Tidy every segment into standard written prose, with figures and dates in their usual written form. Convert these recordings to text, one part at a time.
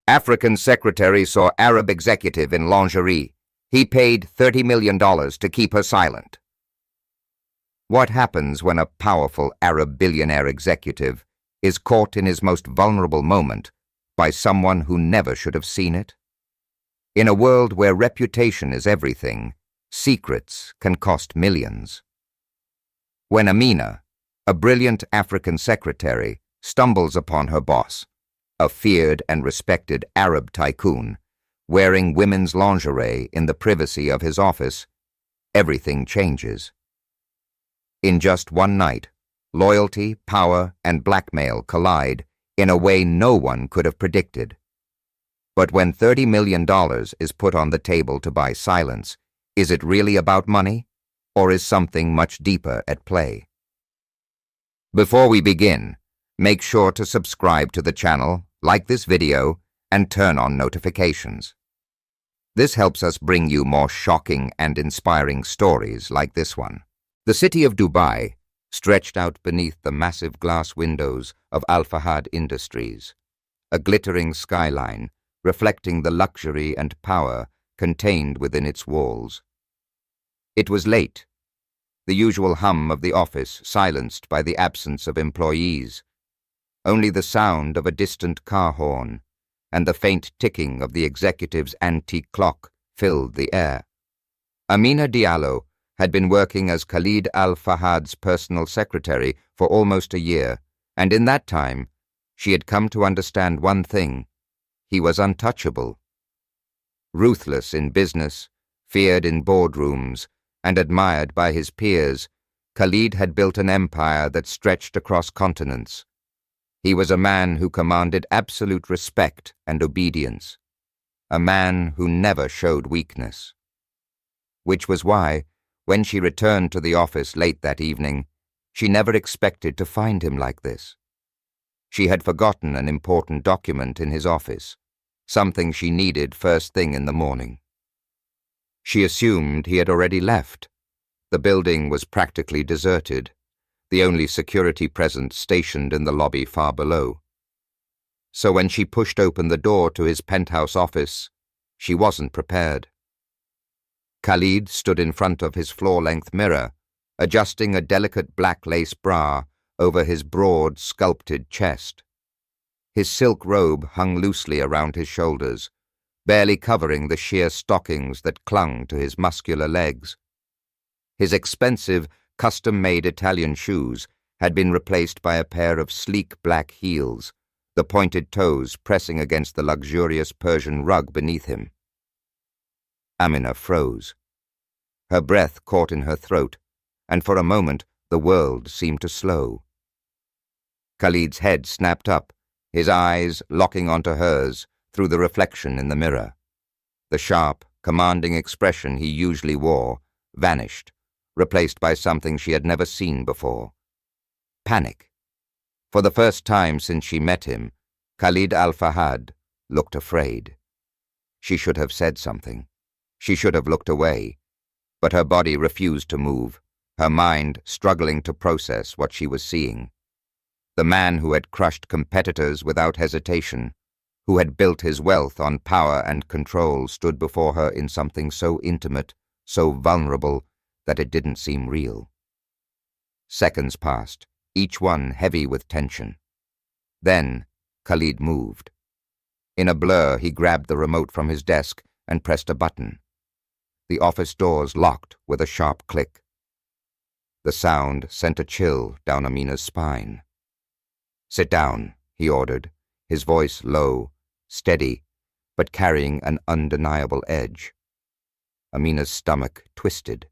African secretary saw Arab executive in lingerie. He paid $30 million to keep her silent. What happens when a powerful Arab billionaire executive is caught in his most vulnerable moment by someone who never should have seen it? In a world where reputation is everything, secrets can cost millions. When Amina, a brilliant African secretary, stumbles upon her boss, a feared and respected Arab tycoon, wearing women's lingerie in the privacy of his office, everything changes. In just one night, loyalty, power, and blackmail collide in a way no one could have predicted. But when $30 million is put on the table to buy silence, is it really about money, or is something much deeper at play? Before we begin, make sure to subscribe to the channel, like this video, and turn on notifications. This helps us bring you more shocking and inspiring stories like this one. The city of Dubai, stretched out beneath the massive glass windows of Al Fahad Industries, a glittering skyline reflecting the luxury and power contained within its walls. It was late, the usual hum of the office silenced by the absence of employees. Only the sound of a distant car horn and the faint ticking of the executive's antique clock filled the air. Amina Diallo had been working as Khalid Al Fahad's personal secretary for almost a year, and in that time, she had come to understand one thing: he was untouchable. Ruthless in business, feared in boardrooms, and admired by his peers, Khalid had built an empire that stretched across continents. He was a man who commanded absolute respect and obedience, a man who never showed weakness. Which was why, when she returned to the office late that evening, she never expected to find him like this. She had forgotten an important document in his office, something she needed first thing in the morning. She assumed he had already left. The building was practically deserted, the only security present stationed in the lobby far below. So when she pushed open the door to his penthouse office, she wasn't prepared. Khalid stood in front of his floor-length mirror, adjusting a delicate black lace bra over his broad, sculpted chest. His silk robe hung loosely around his shoulders, barely covering the sheer stockings that clung to his muscular legs. His expensive, custom-made Italian shoes had been replaced by a pair of sleek black heels, the pointed toes pressing against the luxurious Persian rug beneath him. Amina froze. Her breath caught in her throat, and for a moment the world seemed to slow. Khalid's head snapped up, his eyes locking onto hers through the reflection in the mirror. The sharp, commanding expression he usually wore vanished, replaced by something she had never seen before: panic. For the first time since she met him, Khalid Al Fahad looked afraid. She should have said something. She should have looked away, but her body refused to move, her mind struggling to process what she was seeing. The man who had crushed competitors without hesitation, who had built his wealth on power and control, stood before her in something so intimate, so vulnerable, that it didn't seem real. Seconds passed, each one heavy with tension. Then Khalid moved. In a blur, he grabbed the remote from his desk and pressed a button. The office doors locked with a sharp click. The sound sent a chill down Amina's spine. "Sit down," he ordered, his voice low, steady, but carrying an undeniable edge. Amina's stomach twisted.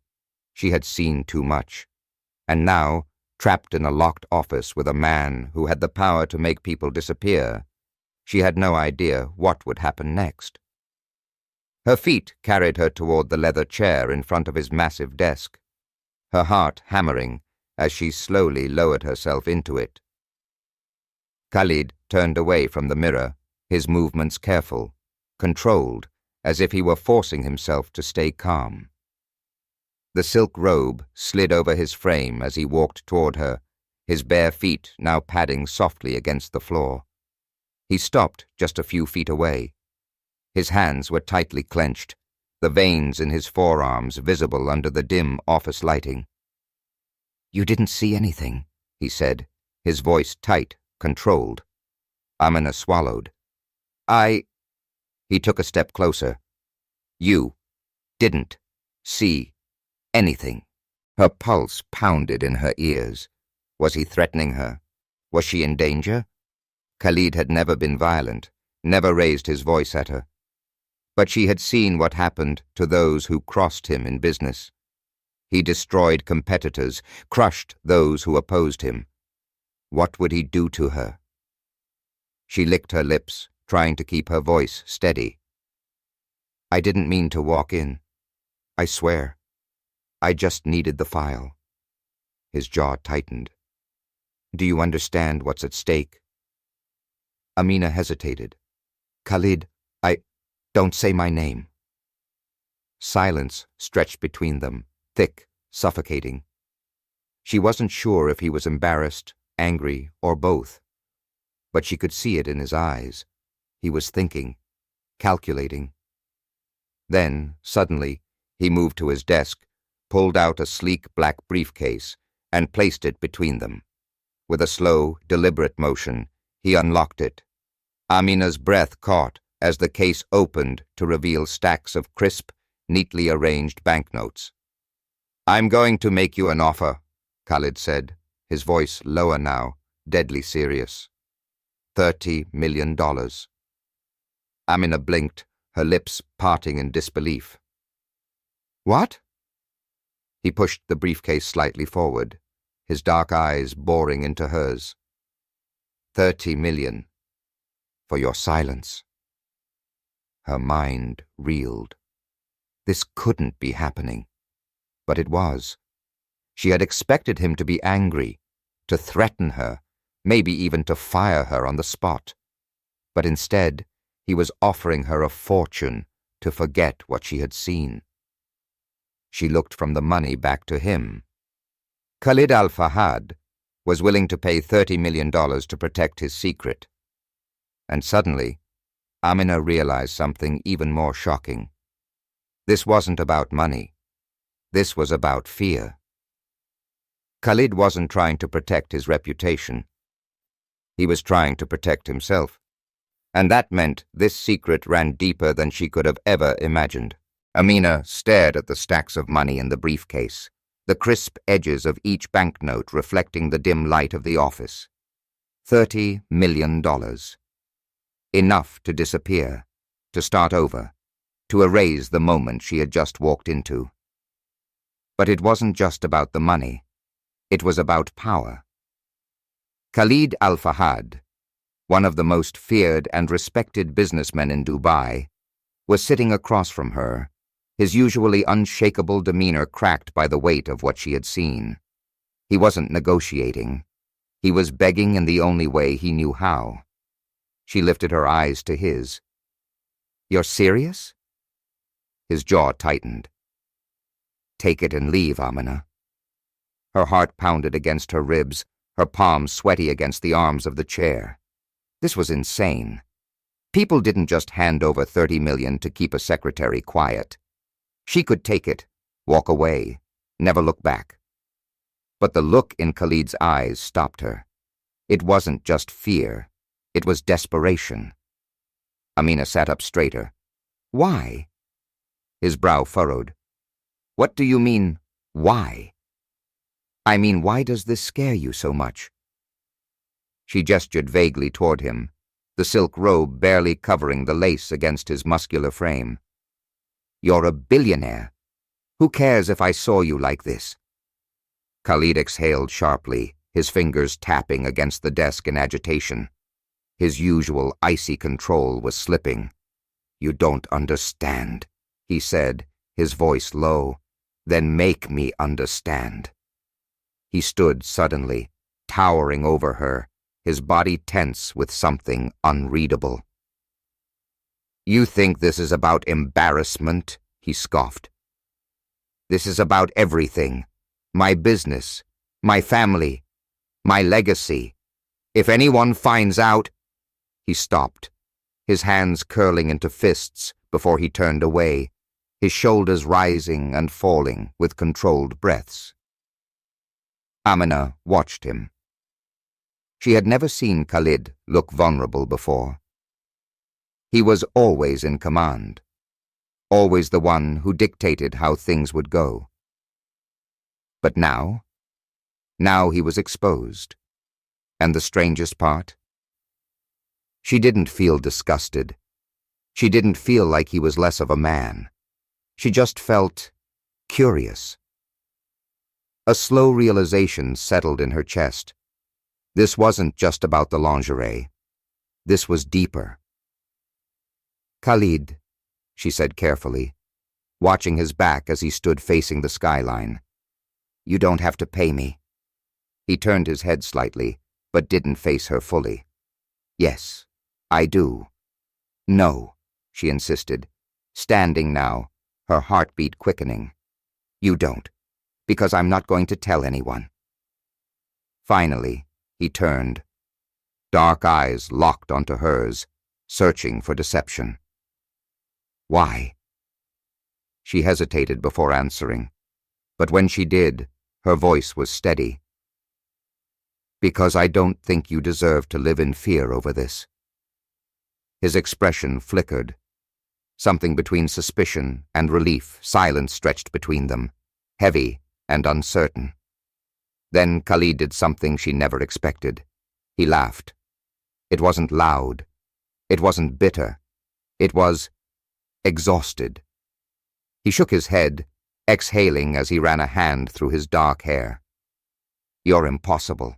She had seen too much, and now, trapped in a locked office with a man who had the power to make people disappear, she had no idea what would happen next. Her feet carried her toward the leather chair in front of his massive desk, her heart hammering as she slowly lowered herself into it. Khalid turned away from the mirror, his movements careful, controlled, as if he were forcing himself to stay calm. The silk robe slid over his frame as he walked toward her, his bare feet now padding softly against the floor. He stopped just a few feet away. His hands were tightly clenched, the veins in his forearms visible under the dim office lighting. "You didn't see anything," he said, his voice tight, controlled. Amina swallowed. He took a step closer. "You didn't see anything." Her pulse pounded in her ears. Was he threatening her? Was she in danger? Khalid had never been violent, never raised his voice at her. But she had seen what happened to those who crossed him in business. He destroyed competitors, crushed those who opposed him. What would he do to her? She licked her lips, trying to keep her voice steady. "I didn't mean to walk in. I swear. I just needed the file." His jaw tightened. "Do you understand what's at stake?" Amina hesitated. "Khalid, don't say my name." Silence stretched between them, thick, suffocating. She wasn't sure if he was embarrassed, angry, or both. But she could see it in his eyes. He was thinking, calculating. Then, suddenly, he moved to his desk, pulled out a sleek black briefcase, and placed it between them. With a slow, deliberate motion, he unlocked it. Amina's breath caught as the case opened to reveal stacks of crisp, neatly arranged banknotes. "I'm going to make you an offer," Khalid said, his voice lower now, deadly serious. $30 million. Amina blinked, her lips parting in disbelief. "What?" He pushed the briefcase slightly forward, his dark eyes boring into hers. $30 million. For your silence." Her mind reeled. This couldn't be happening. But it was. She had expected him to be angry, to threaten her, maybe even to fire her on the spot. But instead, he was offering her a fortune to forget what she had seen. She looked from the money back to him. Khalid al-Fahad was willing to pay $30 million to protect his secret. And suddenly, Amina realized something even more shocking. This wasn't about money. This was about fear. Khalid wasn't trying to protect his reputation. He was trying to protect himself. And that meant this secret ran deeper than she could have ever imagined. Amina stared at the stacks of money in the briefcase, the crisp edges of each banknote reflecting the dim light of the office. $30 million. Enough to disappear, to start over, to erase the moment she had just walked into. But it wasn't just about the money. It was about power. Khalid al-Fahad, one of the most feared and respected businessmen in Dubai, was sitting across from her, his usually unshakable demeanor cracked by the weight of what she had seen. He wasn't negotiating. He was begging in the only way he knew how. She lifted her eyes to his. "You're serious?" His jaw tightened. "Take it and leave, Amina." Her heart pounded against her ribs, her palms sweaty against the arms of the chair. This was insane. People didn't just hand over $30 million to keep a secretary quiet. She could take it, walk away, never look back. But the look in Khalid's eyes stopped her. It wasn't just fear. It was desperation. Amina sat up straighter. "Why?" His brow furrowed. "What do you mean, why?" "I mean, why does this scare you so much?" She gestured vaguely toward him, the silk robe barely covering the lace against his muscular frame. "You're a billionaire. Who cares if I saw you like this?" Khalid exhaled sharply, his fingers tapping against the desk in agitation. His usual icy control was slipping. "You don't understand," he said, his voice low. "Then make me understand." He stood suddenly, towering over her, his body tense with something unreadable. "You think this is about embarrassment?" he scoffed. "This is about everything. My business, my family, my legacy. If anyone finds out..." He stopped, his hands curling into fists before he turned away, his shoulders rising and falling with controlled breaths. Amina watched him. She had never seen Khalid look vulnerable before. He was always in command, always the one who dictated how things would go. But now he was exposed. And the strangest part? She didn't feel disgusted. She didn't feel like he was less of a man. She just felt curious. A slow realization settled in her chest. This wasn't just about the lingerie. This was deeper. "Khalid," she said carefully, watching his back as he stood facing the skyline. "You don't have to pay me." He turned his head slightly, but didn't face her fully. "Yes, I do." "No," she insisted, standing now, her heartbeat quickening. "You don't, because I'm not going to tell anyone." Finally, he turned. Dark eyes locked onto hers, searching for deception. "Why?" She hesitated before answering, but when she did, her voice was steady. "Because I don't think you deserve to live in fear over this." His expression flickered. Something between suspicion and relief, silence stretched between them, heavy and uncertain. Then Khalid did something she never expected. He laughed. It wasn't loud. It wasn't bitter. It was exhausted. He shook his head, exhaling as he ran a hand through his dark hair. "You're impossible."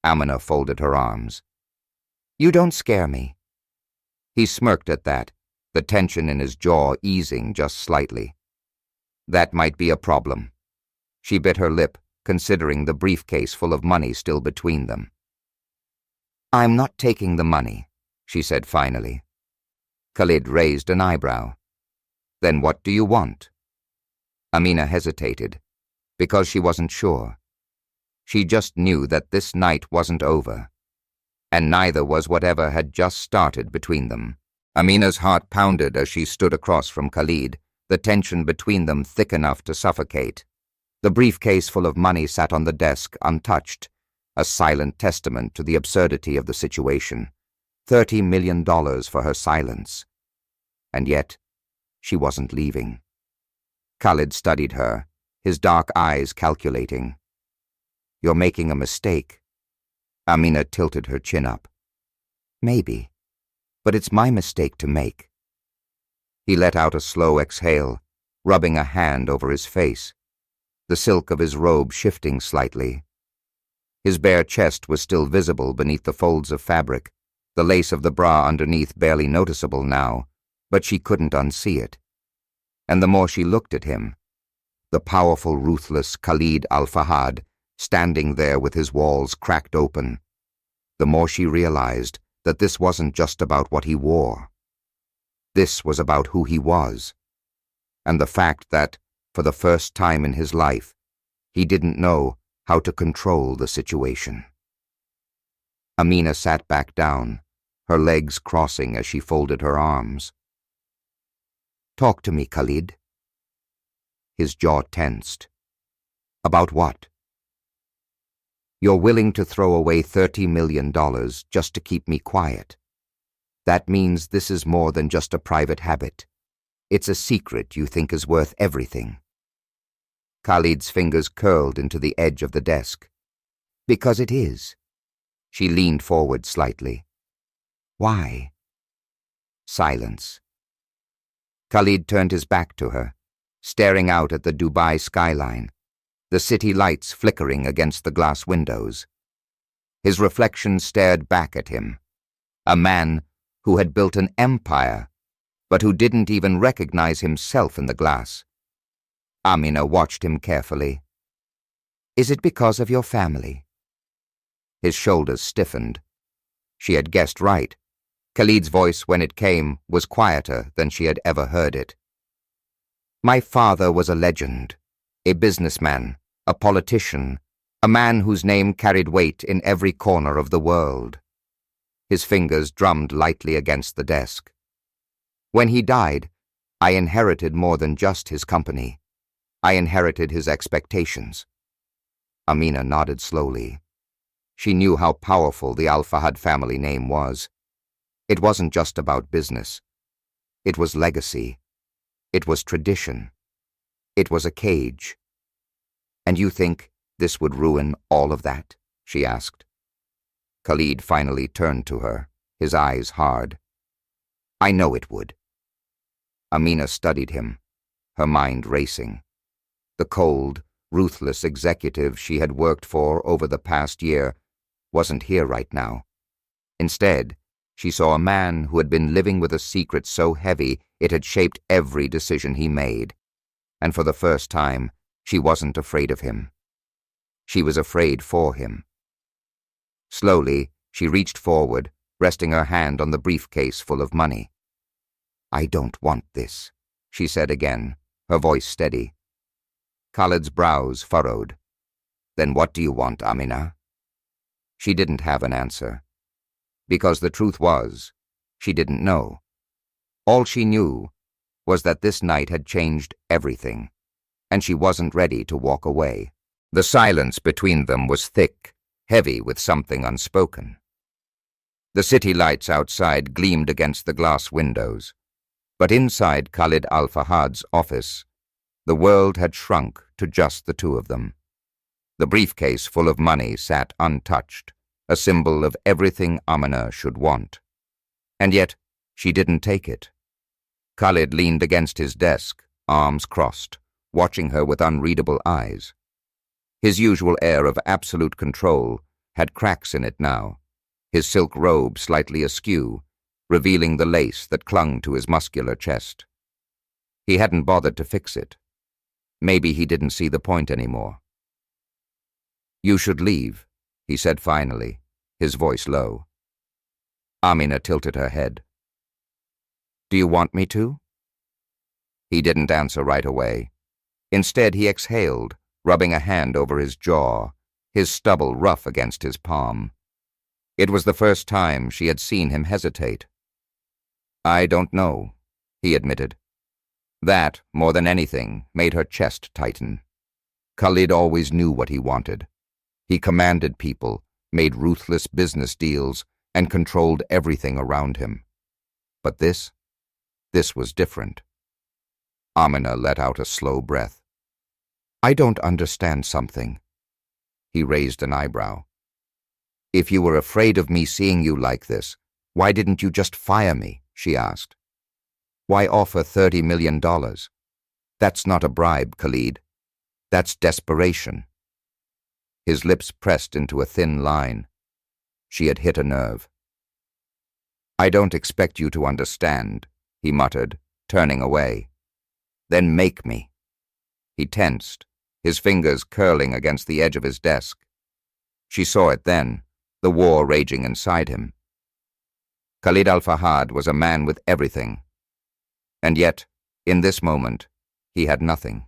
Amina folded her arms. "You don't scare me." He smirked at that, the tension in his jaw easing just slightly. That might be a problem. She bit her lip, considering the briefcase full of money still between them. "I'm not taking the money," she said finally. Khalid raised an eyebrow. "Then what do you want?" Amina hesitated, because she wasn't sure. She just knew that this night wasn't over, and neither was whatever had just started between them. Amina's heart pounded as she stood across from Khalid, the tension between them thick enough to suffocate. The briefcase full of money sat on the desk, untouched, a silent testament to the absurdity of the situation. $30 million for her silence. And yet, she wasn't leaving. Khalid studied her, his dark eyes calculating. "You're making a mistake." Amina tilted her chin up. "Maybe, but it's my mistake to make." He let out a slow exhale, rubbing a hand over his face, the silk of his robe shifting slightly. His bare chest was still visible beneath the folds of fabric, the lace of the bra underneath barely noticeable now, but she couldn't unsee it. And the more she looked at him, the powerful, ruthless Khalid al-Fahad, standing there with his walls cracked open, the more she realized that this wasn't just about what he wore. This was about who he was, and the fact that, for the first time in his life, he didn't know how to control the situation. Amina sat back down, her legs crossing as she folded her arms. "Talk to me, Khalid." His jaw tensed. "About what?" "You're willing to throw away $30 million just to keep me quiet. That means this is more than just a private habit. It's a secret you think is worth everything." Khalid's fingers curled into the edge of the desk. "Because it is." She leaned forward slightly. "Why?" Silence. Khalid turned his back to her, staring out at the Dubai skyline, the city lights flickering against the glass windows. His reflection stared back at him, a man who had built an empire, but who didn't even recognize himself in the glass. Amina watched him carefully. "Is it because of your family?" His shoulders stiffened. She had guessed right. Khalid's voice, when it came, was quieter than she had ever heard it. "My father was a legend, a businessman, a politician, a man whose name carried weight in every corner of the world." His fingers drummed lightly against the desk. "When he died, I inherited more than just his company. I inherited his expectations." Amina nodded slowly. She knew how powerful the Al Fahad family name was. It wasn't just about business. It was legacy. It was tradition. It was a cage. "And you think this would ruin all of that?" she asked. Khalid finally turned to her, his eyes hard. "I know it would." Amina studied him, her mind racing. The cold, ruthless executive she had worked for over the past year wasn't here right now. Instead, she saw a man who had been living with a secret so heavy it had shaped every decision he made. And for the first time, she wasn't afraid of him. She was afraid for him. Slowly, she reached forward, resting her hand on the briefcase full of money. "I don't want this," she said again, her voice steady. Khalid's brows furrowed. "Then what do you want, Amina?" She didn't have an answer. Because the truth was, she didn't know. All she knew was that this night had changed everything, and she wasn't ready to walk away. The silence between them was thick, heavy with something unspoken. The city lights outside gleamed against the glass windows, but inside Khalid Al Fahad's office, the world had shrunk to just the two of them. The briefcase full of money sat untouched, a symbol of everything Amina should want. And yet, she didn't take it. Khalid leaned against his desk, arms crossed, watching her with unreadable eyes. His usual air of absolute control had cracks in it now, his silk robe slightly askew, revealing the lace that clung to his muscular chest. He hadn't bothered to fix it. Maybe he didn't see the point anymore. "You should leave," he said finally, his voice low. Amina tilted her head. "Do you want me to?" He didn't answer right away. Instead, he exhaled, rubbing a hand over his jaw, his stubble rough against his palm. It was the first time she had seen him hesitate. "I don't know," he admitted. That, more than anything, made her chest tighten. Khalid always knew what he wanted. He commanded people, made ruthless business deals, and controlled everything around him. But this was different. Amina let out a slow breath. "I don't understand something." He raised an eyebrow. "If you were afraid of me seeing you like this, why didn't you just fire me?" she asked. "Why offer $30 million? That's not a bribe, Khalid. That's desperation." His lips pressed into a thin line. She had hit a nerve. "I don't expect you to understand," he muttered, turning away. "Then make me." He tensed, his fingers curling against the edge of his desk. She saw it then, the war raging inside him. Khalid Al Fahad was a man with everything. And yet, in this moment, he had nothing.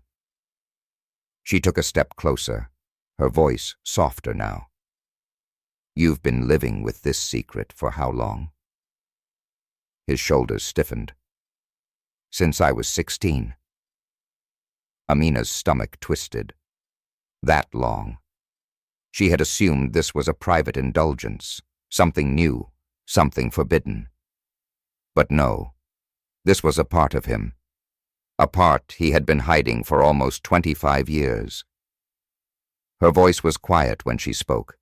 She took a step closer, her voice softer now. "You've been living with this secret for how long?" His shoulders stiffened. "Since I was 16. Amina's stomach twisted. That long. She had assumed this was a private indulgence, something new, something forbidden. But no, this was a part of him, a part he had been hiding for almost 25 years. Her voice was quiet when she spoke.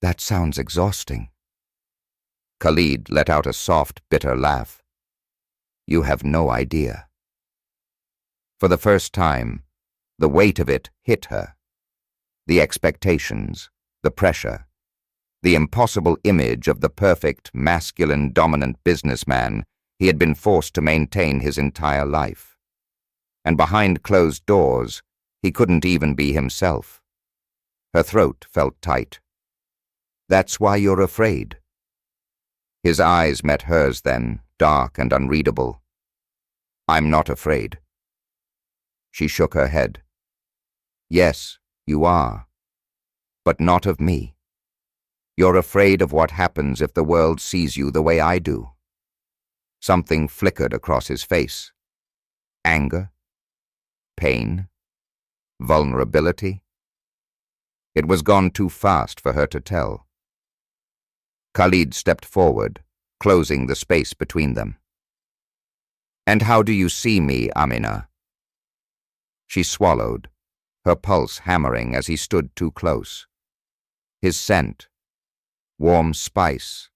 "That sounds exhausting." Khalid let out a soft, bitter laugh. "You have no idea." For the first time, the weight of it hit her. The expectations, the pressure, the impossible image of the perfect, masculine, dominant businessman he had been forced to maintain his entire life. And behind closed doors, he couldn't even be himself. Her throat felt tight. "That's why you're afraid." His eyes met hers then, dark and unreadable. "I'm not afraid." She shook her head. "Yes, you are. But not of me." You're afraid of what happens if the world sees you the way I do. Something flickered across his face. Anger? Pain? Vulnerability? It was gone too fast for her to tell. Khalid stepped forward, closing the space between them. "And how do you see me, Amina?" She swallowed, her pulse hammering as he stood too close. His scent, warm spice,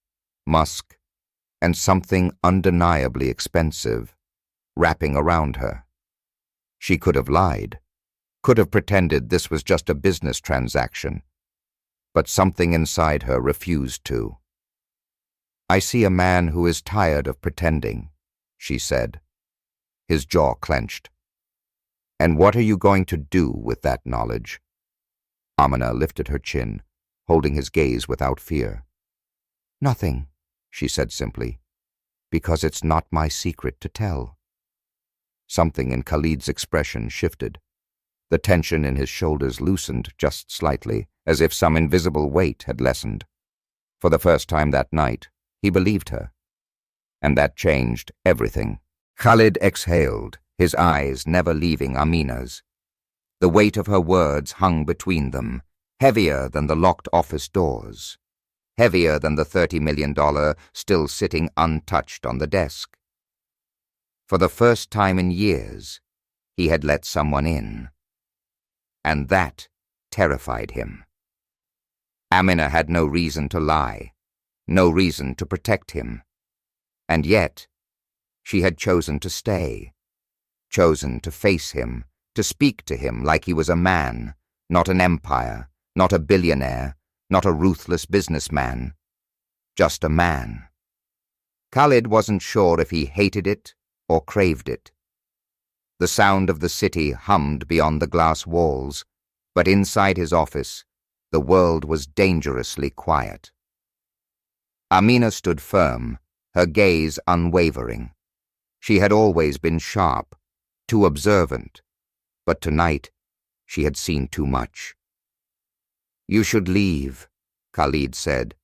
musk, and something undeniably expensive, wrapping around her. She could have lied, could have pretended this was just a business transaction, but something inside her refused to. "I see a man who is tired of pretending," she said. His jaw clenched. "And what are you going to do with that knowledge?" Amina lifted her chin, holding his gaze without fear. "Nothing," she said simply, "because it's not my secret to tell." Something in Khalid's expression shifted. The tension in his shoulders loosened just slightly, as if some invisible weight had lessened. For the first time that night, he believed her. And that changed everything. Khalid exhaled, his eyes never leaving Amina's. The weight of her words hung between them, heavier than the locked office doors, heavier than the $30 million still sitting untouched on the desk. For the first time in years, he had let someone in. And that terrified him. Amina had no reason to lie, no reason to protect him. And yet, she had chosen to stay, chosen to face him, to speak to him like he was a man, not an empire, not a billionaire, not a ruthless businessman, just a man. Khalid wasn't sure if he hated it or craved it. The sound of the city hummed beyond the glass walls, but inside his office, the world was dangerously quiet. Amina stood firm, her gaze unwavering. She had always been sharp, too observant, but tonight she had seen too much. "You should leave," Khalid said,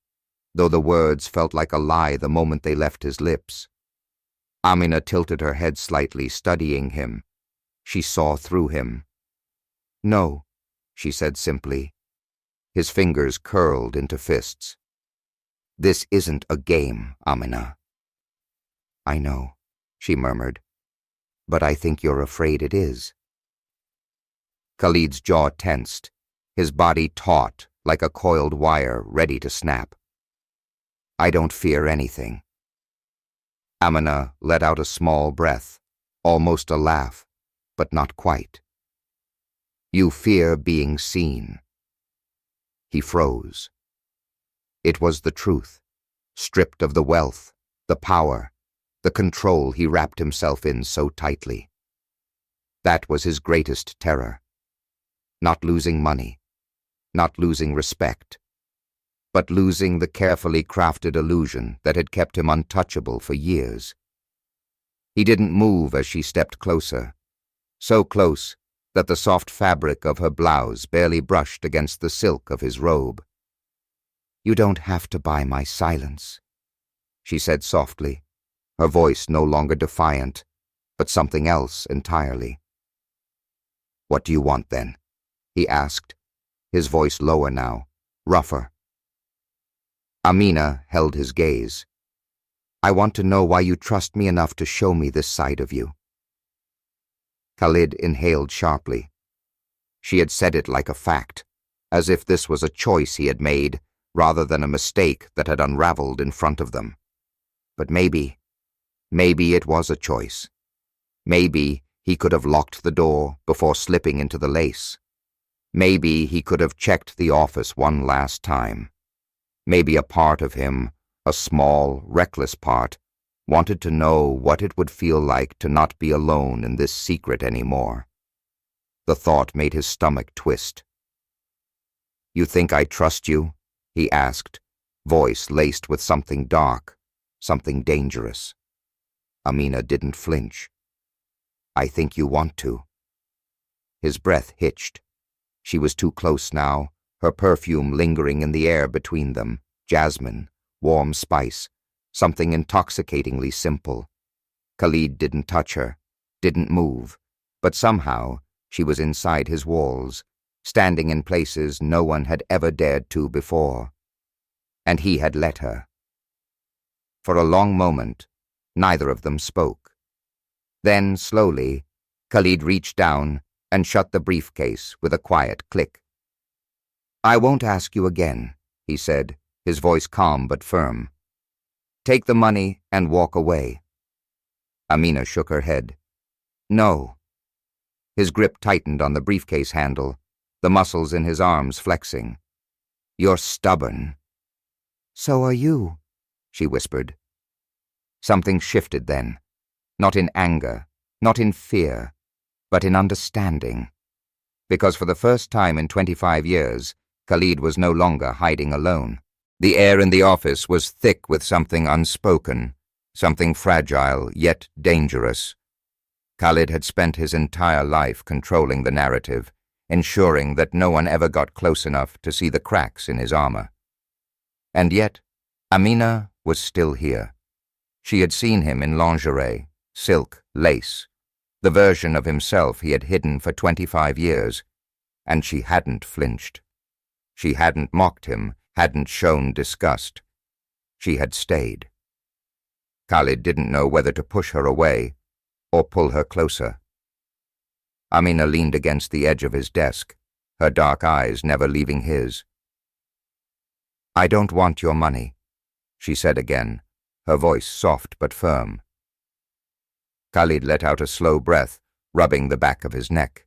though the words felt like a lie the moment they left his lips. Amina tilted her head slightly, studying him. She saw through him. "No," she said simply. His fingers curled into fists. "This isn't a game, Amina." "I know," she murmured, "but I think you're afraid it is." Khalid's jaw tensed, his body taut like a coiled wire ready to snap. "I don't fear anything." Amina let out a small breath, almost a laugh, but not quite. "You fear being seen." He froze. It was the truth, stripped of the wealth, the power, the control he wrapped himself in so tightly. That was his greatest terror. Not losing money, not losing respect, but losing the carefully crafted illusion that had kept him untouchable for years. He didn't move as she stepped closer, so close that the soft fabric of her blouse barely brushed against the silk of his robe. "You don't have to buy my silence," she said softly, her voice no longer defiant, but something else entirely. "What do you want then?" he asked, his voice lower now, rougher. Amina held his gaze. "I want to know why you trust me enough to show me this side of you." Khalid inhaled sharply. She had said it like a fact, as if this was a choice he had made rather than a mistake that had unraveled in front of them. But maybe it was a choice. Maybe he could have locked the door before slipping into the lace. Maybe he could have checked the office one last time. Maybe a part of him, a small, reckless part, wanted to know what it would feel like to not be alone in this secret anymore. The thought made his stomach twist. "You think I trust you?" he asked, voice laced with something dark, something dangerous. Amina didn't flinch. "I think you want to." His breath hitched. She was too close now, her perfume lingering in the air between them. jasmine, warm spice, something intoxicatingly simple. Khalid didn't touch her, didn't move, but somehow she was inside his walls, standing in places no one had ever dared to before. And he had let her. For a long moment, neither of them spoke. Then, slowly, Khalid reached down and shut the briefcase with a quiet click. "I won't ask you again," he said, his voice calm but firm. "Take the money and walk away." Amina shook her head. "No." His grip tightened on the briefcase handle, the muscles in his arms flexing. "You're stubborn." "So are you," she whispered. Something shifted then, not in anger, not in fear, but in understanding. Because for the first time in 25 years, Khalid was no longer hiding alone. The air in the office was thick with something unspoken, something fragile yet dangerous. Khalid had spent his entire life controlling the narrative, ensuring that no one ever got close enough to see the cracks in his armor. And yet, Amina was still here. She had seen him in lingerie, silk, lace, the version of himself he had hidden for 25 years, and she hadn't flinched. She hadn't mocked him, hadn't shown disgust. She had stayed. Khalid didn't know whether to push her away or pull her closer. Amina leaned against the edge of his desk, her dark eyes never leaving his. "I don't want your money," she said again, her voice soft but firm. Khalid let out a slow breath, rubbing the back of his neck.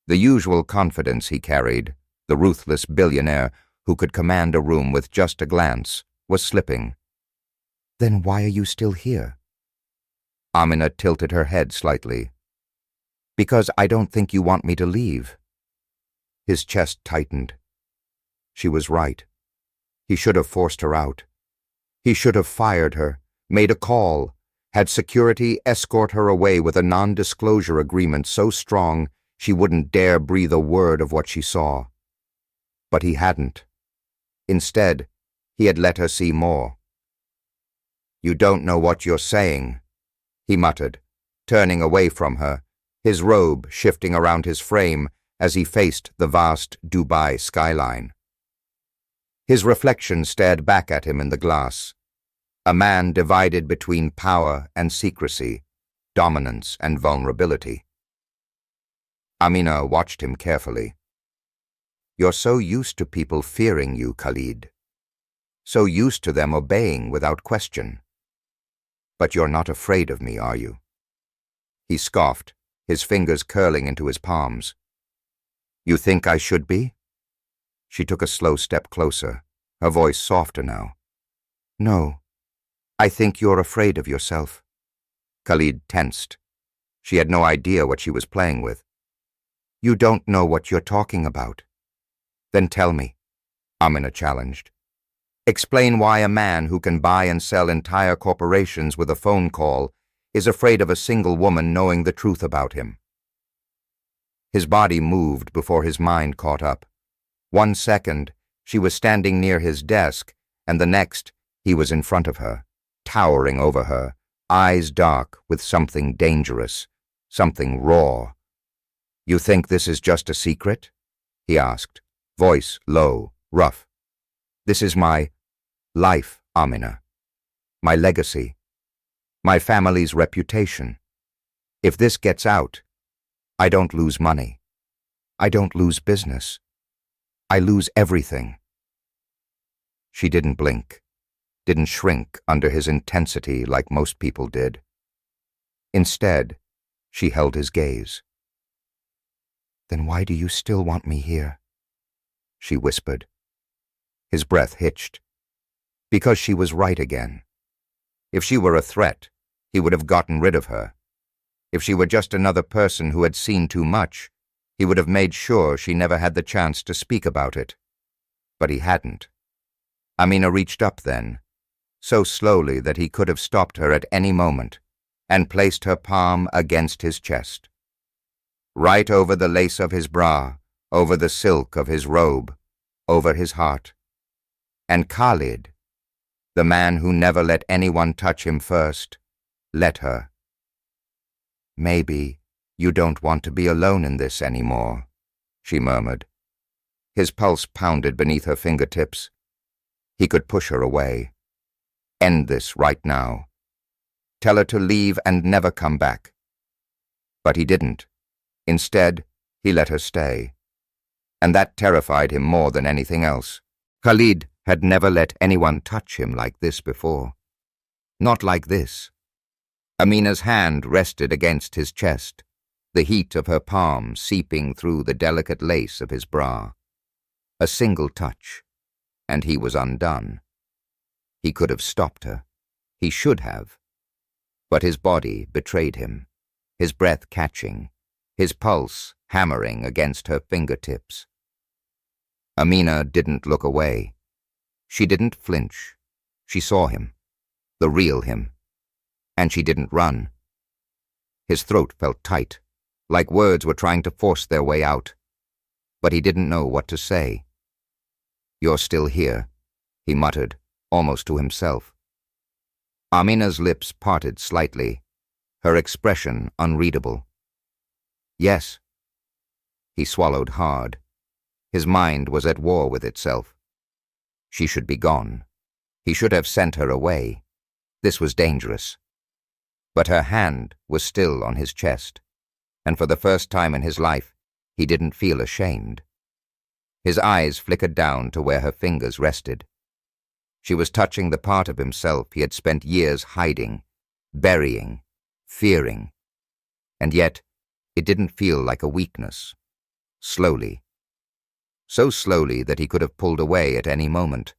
The usual confidence he carried, the ruthless billionaire who could command a room with just a glance, was slipping. "Then why are you still here?" Amina tilted her head slightly. "Because I don't think you want me to leave." His chest tightened. She was right. He should have forced her out. He should have fired her, made a call, had security escort her away with a non-disclosure agreement so strong she wouldn't dare breathe a word of what she saw. But he hadn't. Instead, he had let her see more. "You don't know what you're saying," he muttered, turning away from her, his robe shifting around his frame as he faced the vast Dubai skyline. His reflection stared back at him in the glass. A man divided between power and secrecy, dominance and vulnerability. Amina watched him carefully. "You're so used to people fearing you, Khalid. So used to them obeying without question. But you're not afraid of me, are you?" He scoffed, his fingers curling into his palms. "You think I should be?" She took a slow step closer, her voice softer now. "No. I think you're afraid of yourself." Khalid tensed. She had no idea what she was playing with. "You don't know what you're talking about." "Then tell me," Amina challenged. "Explain why a man who can buy and sell entire corporations with a phone call is afraid of a single woman knowing the truth about him." His body moved before his mind caught up. 1 second, she was standing near his desk, and the next, he was in front of her, towering over her, eyes dark with something dangerous, something raw. "You think this is just a secret?" he asked, voice low, rough. "This is my life, Amina. My legacy. My family's reputation. If this gets out, I don't lose money. I don't lose business. I lose everything." She didn't blink, didn't shrink under his intensity like most people did. Instead, she held his gaze. "Then why do you still want me here?" she whispered. His breath hitched. Because she was right again. If she were a threat, he would have gotten rid of her. If she were just another person who had seen too much, he would have made sure she never had the chance to speak about it. But he hadn't. Amina reached up then, so slowly that he could have stopped her at any moment, and placed her palm against his chest. Right over the lace of his bra, over the silk of his robe, over his heart. And Khalid, the man who never let anyone touch him first, let her. "Maybe you don't want to be alone in this anymore," she murmured. His pulse pounded beneath her fingertips. He could push her away. End this right now. Tell her to leave and never come back. But he didn't. Instead, he let her stay. And that terrified him more than anything else. Khalid had never let anyone touch him like this before. Not like this. Amina's hand rested against his chest, the heat of her palm seeping through the delicate lace of his bra. A single touch, and he was undone. He could have stopped her. He should have. But his body betrayed him, his breath catching, his pulse hammering against her fingertips. Amina didn't look away. She didn't flinch. She saw him, the real him. And she didn't run. His throat felt tight, like words were trying to force their way out. But he didn't know what to say. "You're still here," he muttered, almost to himself. Amina's lips parted slightly, her expression unreadable. "Yes." He swallowed hard. His mind was at war with itself. She should be gone. He should have sent her away. This was dangerous. But her hand was still on his chest, and for the first time in his life, he didn't feel ashamed. His eyes flickered down to where her fingers rested. She was touching the part of himself he had spent years hiding, burying, fearing. And yet, it didn't feel like a weakness. Slowly. So slowly that he could have pulled away at any moment.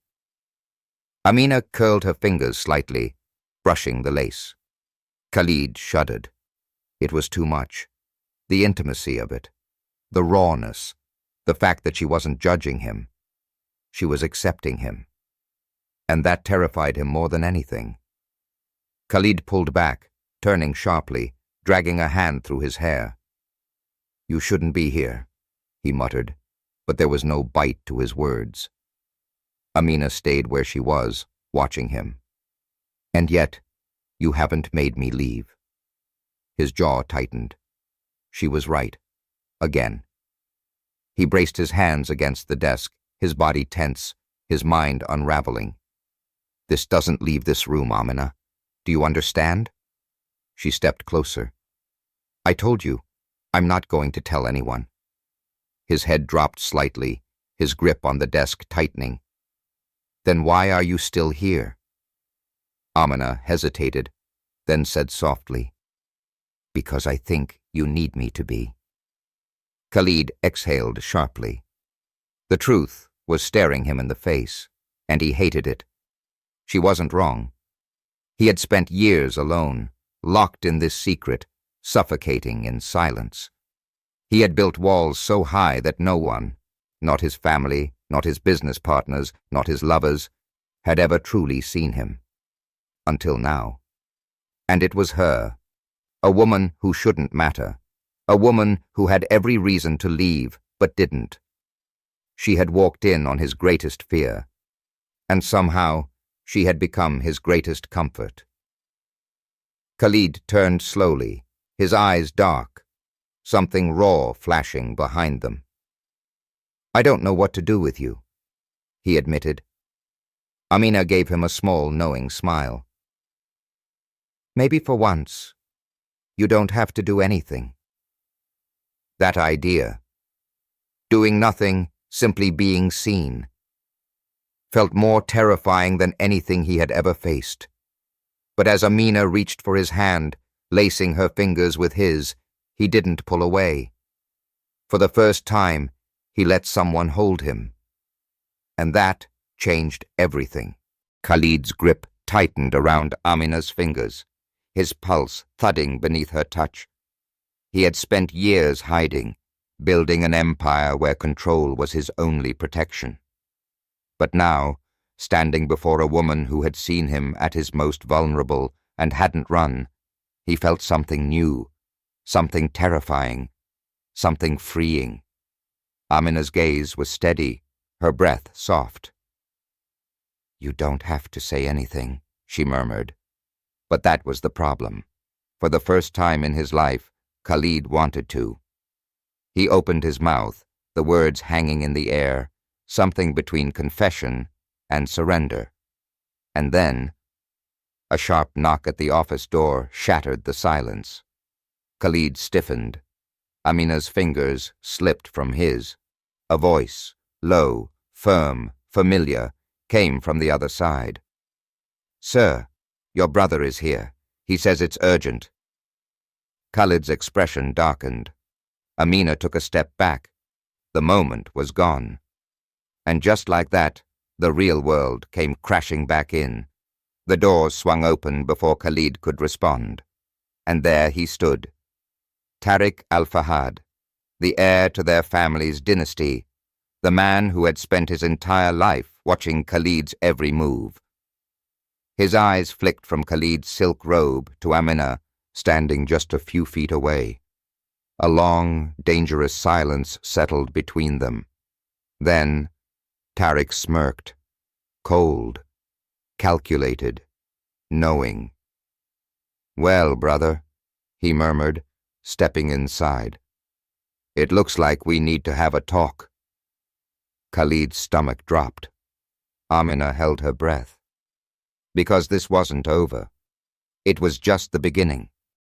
Amina curled her fingers slightly, brushing the lace. Khalid shuddered. It was too much. The intimacy of it. The rawness. The fact that she wasn't judging him. She was accepting him. And that terrified him more than anything. Khalid pulled back, turning sharply, dragging a hand through his hair. "You shouldn't be here," he muttered, but there was no bite to his words. Amina stayed where she was, watching him. "And yet, you haven't made me leave." His jaw tightened. She was right. Again. He braced his hands against the desk, his body tense, his mind unraveling. "This doesn't leave this room, Amina. Do you understand?" She stepped closer. "I told you, I'm not going to tell anyone." His head dropped slightly, his grip on the desk tightening. "Then why are you still here?" Amina hesitated, then said softly, "Because I think you need me to be." Khalid exhaled sharply. The truth was staring him in the face, and he hated it. She wasn't wrong. He had spent years alone, locked in this secret, suffocating in silence. He had built walls so high that no one, not his family, not his business partners, not his lovers, had ever truly seen him. Until now. And it was her, a woman who shouldn't matter, a woman who had every reason to leave, but didn't. She had walked in on his greatest fear, and somehow she had become his greatest comfort. Khalid turned slowly, his eyes dark, something raw flashing behind them. "I don't know what to do with you," he admitted. Amina gave him a small, knowing smile. "Maybe for once, you don't have to do anything." That idea, doing nothing, simply being seen, felt more terrifying than anything he had ever faced. But as Amina reached for his hand, lacing her fingers with his, he didn't pull away. For the first time, he let someone hold him. And that changed everything. Khalid's grip tightened around Amina's fingers, his pulse thudding beneath her touch. He had spent years hiding, building an empire where control was his only protection. But now, standing before a woman who had seen him at his most vulnerable and hadn't run, he felt something new, something terrifying, something freeing. Amina's gaze was steady, her breath soft. "You don't have to say anything," she murmured. But that was the problem. For the first time in his life, Khalid wanted to. He opened his mouth, the words hanging in the air, something between confession and surrender. And then, a sharp knock at the office door shattered the silence. Khalid stiffened. Amina's fingers slipped from his. A voice, low, firm, familiar, came from the other side. "Sir, your brother is here. He says it's urgent." Khalid's expression darkened. Amina took a step back. The moment was gone. And just like that, the real world came crashing back in. The doors swung open before Khalid could respond. And there he stood. Tariq al-Fahad, the heir to their family's dynasty, the man who had spent his entire life watching Khalid's every move. His eyes flicked from Khalid's silk robe to Amina, standing just a few feet away. A long, dangerous silence settled between them. Then, Tariq smirked, cold, calculated, knowing. "Well, brother," he murmured, stepping inside. "It looks like we need to have a talk." Khalid's stomach dropped. Amina held her breath. Because this wasn't over. It was just the beginning.